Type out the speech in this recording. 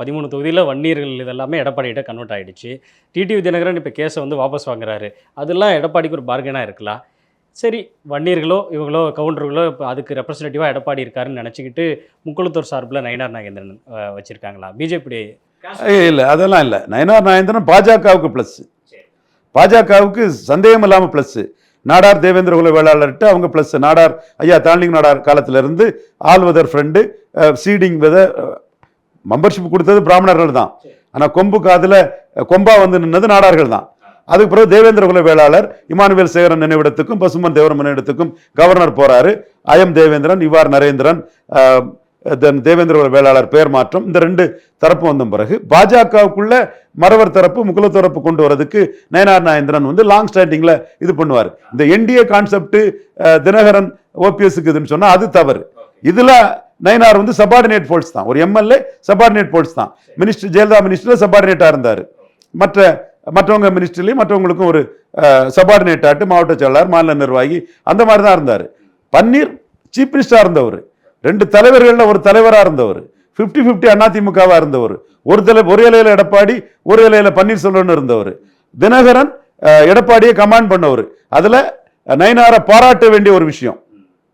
13 தொகுதியில் வன்னியர்கள் இதெல்லாமே எடப்பாடிகிட்ட கன்வெர்ட் ஆகிடுச்சு. டிடிவி தினகரன் இப்போ கேஸை வந்து வாபஸ் வாங்குறாரு. அதெல்லாம் எடப்பாடிக்கு ஒரு பார்கனாக இருக்கலாம். சரி, வன்னியர்களோ இவங்களோ கவுண்டர்களோ இப்போ அதுக்கு ரெப்ரசன்டேட்டிவாக எடப்பாடி இருக்காருன்னு நினச்சிக்கிட்டு முக்குளத்தூர் சார்பில் நயினார் நாகேந்திரன் வச்சுருக்காங்களா? பிஜேபி இல்லை, அதெல்லாம் இல்லை. நயினார் நாகேந்திரன் பாஜகவுக்கு ப்ளஸ், பாஜகவுக்கு சந்தேகம் இல்லாமல் ப்ளஸ். நாடார் தேவேந்திர குல வேளாளர்கிட்ட அவங்க ப்ளஸ். நாடார் ஐயா தாண்டிங் நாடார் காலத்திலிருந்து ஆல்வதர் ஃப்ரெண்டு சீடிங் வித மெம்பர்ஷிப் கொடுத்தது பிராமணர்கள் தான். ஆனால் கொம்பு காதில் கொம்பா வந்து நின்னது நாடார்கள் தான். அதுக்கு பிறகு தேவேந்திர குல வேளாளர் இமானுவேல் சேகரன் நினைவிடத்துக்கும் பசுமன் தேவரம் நினைவிடத்துக்கும் கவர்னர் போறாரு. ஐஎம் தேவேந்திரன், இவ்வார் நரேந்திரன், தேவேந்திர குல வேளாளர் பெயர் மாற்றம், இந்த 2 தரப்பு வந்த பிறகு பாஜகவுக்குள்ள மறவர் தரப்பு முக்குள தரப்பு கொண்டு வரதுக்கு நயினார் நாகேந்திரன் வந்து லாங் ஸ்டாண்டிங்ல இது பண்ணுவார். இந்த என்டிஏ கான்செப்ட் தினகரன் ஓபிஎஸ்க்கு இதுன்னு சொன்னா அது தவறு. இதுல நயினார் வந்து சபார்டினேட் போல்ஸ் தான். ஒரு எம்எல்ஏ சபார்டினேட் போல்ஸ் தான். மினிஸ்டர் ஜெயலலிதா மினிஸ்டர் சபார்டினேட்டா இருந்தார். மற்றவங்க மினிஸ்டர்லையும் மற்றவங்களுக்கும் ஒரு சபார்டினேட் ஆட்டு மாவட்ட செயலாளர், மாநில நிர்வாகி, அந்த மாதிரி தான் இருந்தார். பன்னீர் சீஃப் மினிஸ்டரா இருந்தவர். 2 தலைவர்களில் ஒரு தலைவராக இருந்தவர். 50-50 அதிமுகவா இருந்தவர். ஒரு இலையில எடப்பாடி, ஒரு இலையில பன்னீர்செல்வம் இருந்தவர். தினகரன் எடப்பாடியை கமாண்ட் பண்ணவர். அதுல நயினாரை பாராட்ட வேண்டிய ஒரு விஷயம்.